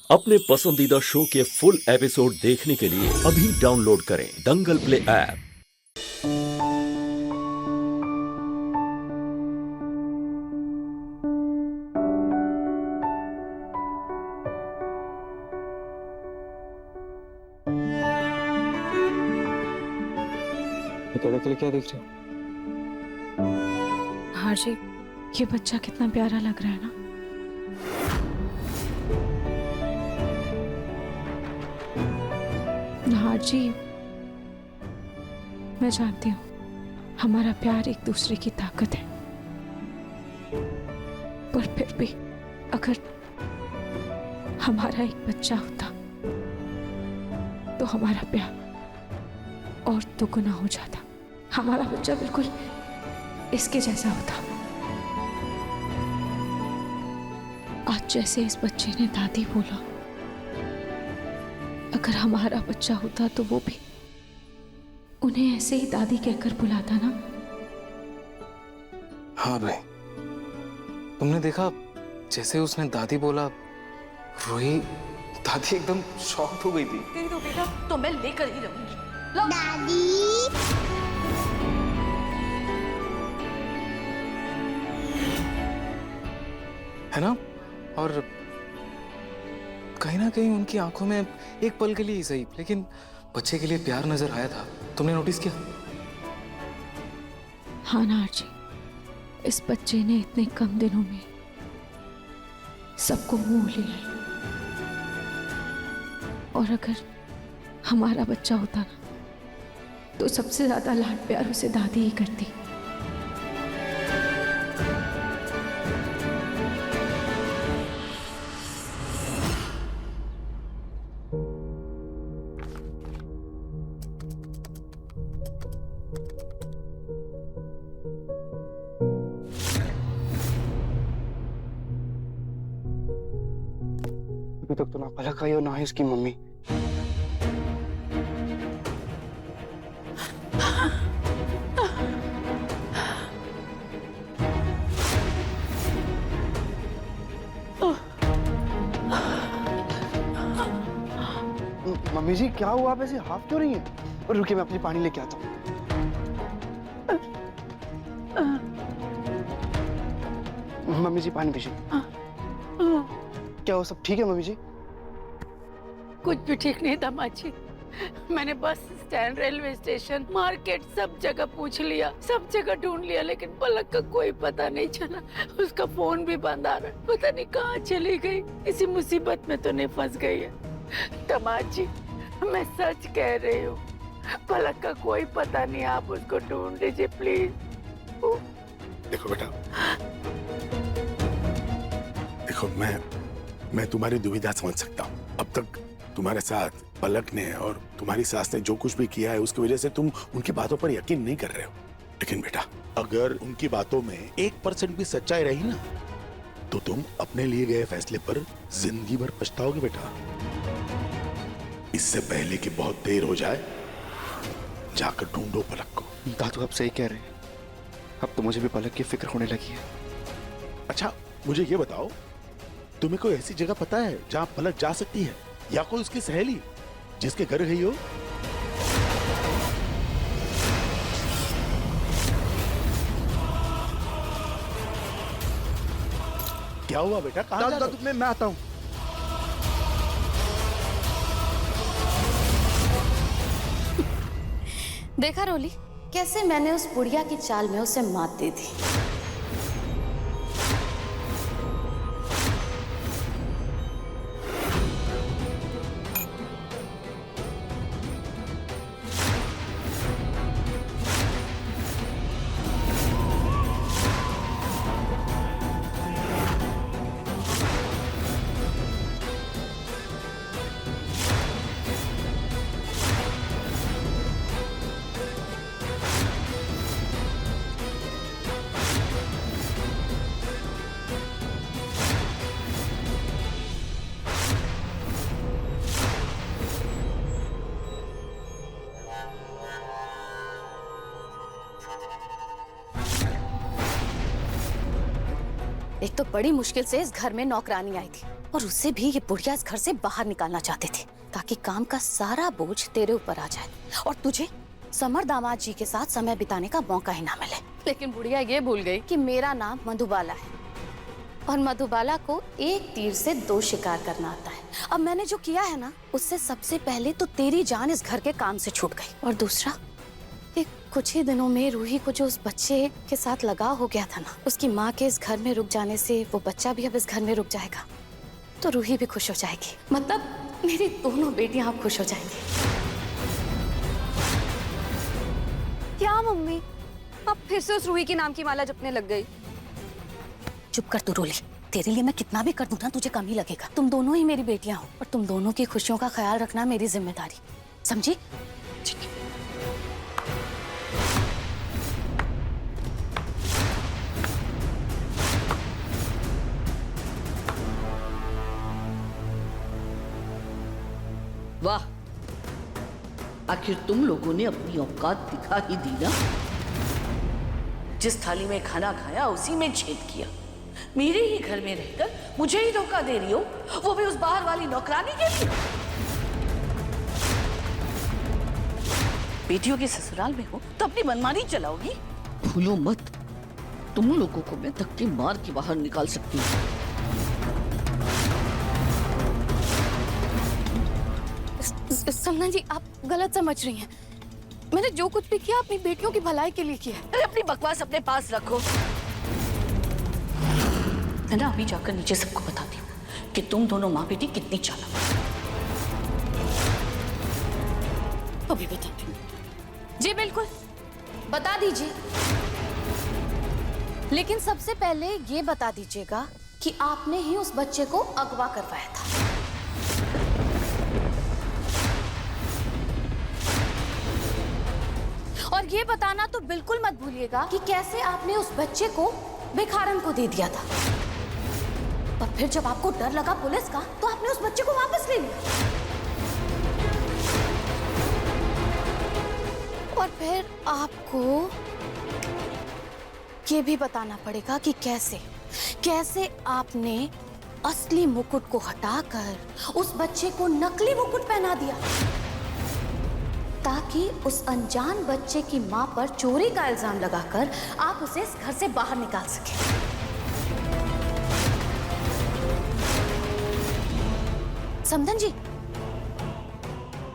अपने पसंदीदा शो के फुल एपिसोड देखने के लिए अभी डाउनलोड करें दंगल प्ले ऐप। अकेले अकेले क्या देख रहे हो? हार्जी, ये बच्चा कितना प्यारा लग रहा है ना। हार्जी, मैं जानती हूँ हमारा प्यार एक दूसरे की ताकत है, पर फिर भी अगर हमारा एक बच्चा होता तो हमारा प्यार और दुगुना हो जाता। हमारा बच्चा बिल्कुल इसके जैसा होता। आज जैसे इस बच्चे ने दादी बोला, अगर हमारा बच्चा होता तो वो भी उन्हें ऐसे ही दादी कहकर बुलाता ना। हाँ भाई, तुमने देखा जैसे उसने दादी बोला, रोही दादी एकदम शॉक्ड हो गई थी। तेरी तो बेटा तो मैं लेकर ही रहूंगी। दादी है ना? और कहीं ना कहीं उनकी आंखों में एक पल के लिए ही सही, लेकिन बच्चे के लिए प्यार नजर आया था। तुमने नोटिस किया? हाँ नार्जी, इस बच्चे ने इतने कम दिनों में सबको मोह लिया है। और अगर हमारा बच्चा होता ना तो सबसे ज्यादा लाड प्यार उसे दादी ही करती। अभी तक तो ना पलक आई और ना ही उसकी मम्मी। मम्मी जी क्या हुआ? आप ऐसे हाफ क्यों रही हैं? और रुकिए, मैं अपनी पानी लेके आता हूँ। मम्मी जी पानी पीजिए। क्या हो, सब ठीक है मम्मी जी? कुछ भी ठीक नहीं था माची। मैंने bus stand, railway station, market सब जगह पूछ लिया, सब जगह ढूंढ लिया, लेकिन पलक का कोई पता नहीं चला। उसका फोन भी बंद आ रहा है, पता नहीं कहाँ चली गई। इसी मुसीबत में तो नहीं फंस गई है? तमाची, मैं सच कह रही हूँ, पलक का कोई पता नहीं, आप उसको ढूंढ लीजिए प्लीज। देखो बेटा, देखो मैं तुम्हारी दुविधा समझ सकता हूँ। अब तक तुम्हारे साथ पलक ने और तुम्हारी सास ने जो कुछ भी किया है उसकी वजह से तुम उनकी बातों पर यकीन नहीं कर रहे हो। लेकिन बेटा, अगर उनकी बातों में 1% भी सच्चाई रही ना तो तुम अपने लिए गए फैसले पर जिंदगी भर पछताओगे बेटा। इससे पहले कि बहुत देर हो जाए, जाकर ढूंढो पलक को। दादू आप सही कह रहे हैं, अब तो मुझे भी पलक की फिक्र होने लगी है। अच्छा मुझे ये बताओ, तुम्हें कोई ऐसी जगह पता है जहां पलक जा सकती है, या कोई उसकी सहेली जिसके घर गई हो? क्या हुआ बेटा, कहां जा रहे हो? मैं आता हूँ। देखा रोली, कैसे मैंने उस बुढ़िया की चाल में उसे मात दे दी। एक तो बड़ी मुश्किल से इस घर में नौकरानी आई थी और उससे भी ये बुढ़िया इस घर से बाहर निकालना चाहते थे ताकि काम का सारा बोझ तेरे ऊपर आ जाए और तुझे समर दामाद जी के साथ समय बिताने का मौका ही ना मिले। लेकिन बुढ़िया ये भूल गई कि मेरा नाम मधुबाला है और मधुबाला को एक तीर से 2 शिकार करना आता है। अब मैंने जो किया है ना, उससे सबसे पहले तो तेरी जान इस घर के काम से छूट गई और दूसरा कि कुछ ही दिनों में रूही को जो उस बच्चे के साथ लगाव हो गया था ना, उसकी माँ के इस घर में रुक जाने से वो बच्चा भी अब इस घर में रुक जाएगा तो रूही भी खुश हो जाएगी। मतलब मेरी दोनों बेटियां अब खुश हो जाएंगी। क्या मम्मी, अब फिर से उस रूही के नाम की माला जपने लग गई? चुप कर तू रोली, तेरे लिए मैं कितना भी कर दूं ना तुझे कम ही लगेगा। तुम दोनों ही मेरी बेटियां हो और तुम दोनों की खुशियों का ख्याल रखना मेरी जिम्मेदारी, समझी? ठीक है। वाह, आखिर तुम लोगों ने अपनी औकात दिखा ही दी ना। जिस थाली में खाना खाया उसी में छेद किया। मेरे ही घर में रहकर मुझे ही धोखा दे रही हो, वो भी उस बाहर वाली नौकरानी के लिए। बेटियों के ससुराल में हो तो अपनी मनमानी चलाओगी। भूलो मत, तुम लोगों को मैं धक्के मार के बाहर निकाल सकती हूँ। सपना जी, आप गलत समझ रही हैं। मैंने जो कुछ भी किया अपनी बेटियों की भलाई के लिए किया है। अरे अपनी बकवास अपने पास रखो। मैं ना अभी जाकर नीचे सबको बताती हूँ कि तुम दोनों माँ बेटी कितनी चालाक हो। अभी बताती हूँ। जी बिल्कुल, बता दीजिए। लेकिन सबसे पहले ये बता दीजिएगा कि आपने ही उस बच्चे को अगवा करवाया था। और ये बताना तो बिल्कुल मत भूलिएगा कि कैसे आपने उस बच्चे को भिखारन को दे दिया था और फिर जब आपको डर लगा पुलिस का तो आपने उस बच्चे को वापस ले लिया। और फिर आपको ये भी बताना पड़ेगा कि कैसे आपने असली मुकुट को हटाकर उस बच्चे को नकली मुकुट पहना दिया ताकि उस अनजान बच्चे की मां पर चोरी का इल्जाम लगाकर आप उसे इस घर से बाहर निकाल सकें। समधन जी,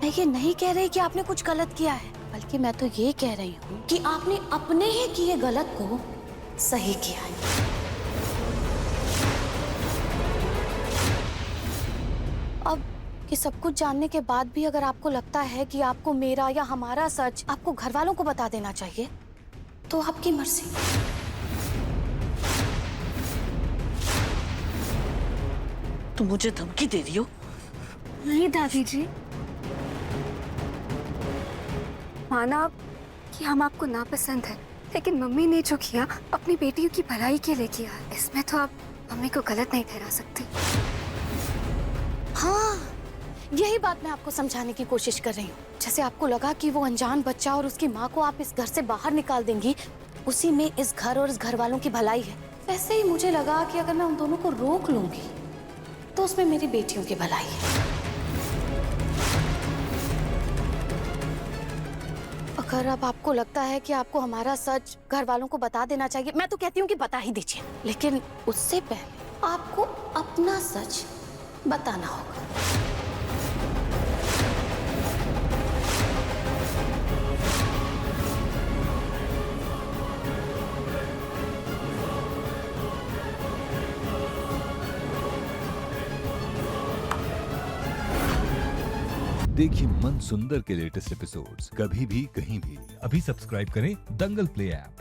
मैं ये नहीं कह रही कि आपने कुछ गलत किया है, बल्कि मैं तो ये कह रही हूँ कि आपने अपने ही किए गलत को सही किया है। अब ये सब कुछ जानने के बाद भी अगर आपको लगता है कि आपको मेरा या हमारा सच आपको घर वालों को बता देना चाहिए तो आपकी मर्जी। तुम मुझे धमकी दे रही हो? नहीं दादी जी, माना कि हम आपको नापसंद है, लेकिन मम्मी ने जो किया अपनी बेटियों की भलाई के लिए किया, इसमें तो आप मम्मी को गलत नहीं ठहरा सकती। हाँ, यही बात मैं आपको समझाने की कोशिश कर रही हूँ। जैसे आपको लगा कि वो अनजान बच्चा और उसकी माँ को आप इस घर से बाहर निकाल देंगी, उसी में इस घर और इस घर वालों की भलाई है, वैसे ही मुझे लगा कि अगर मैं उन दोनों को रोक लूंगी तो उसमें मेरी बेटियों की भलाई है। अगर अब आपको लगता है कि आपको हमारा सच घर वालों को बता देना चाहिए, मैं तो कहती हूँ कि बता ही दीजिए, लेकिन उससे पहले आपको अपना सच बताना होगा। देखिए मन सुंदर के लेटेस्ट एपिसोड्स कभी भी कहीं भी। अभी सब्सक्राइब करें दंगल प्ले ऐप।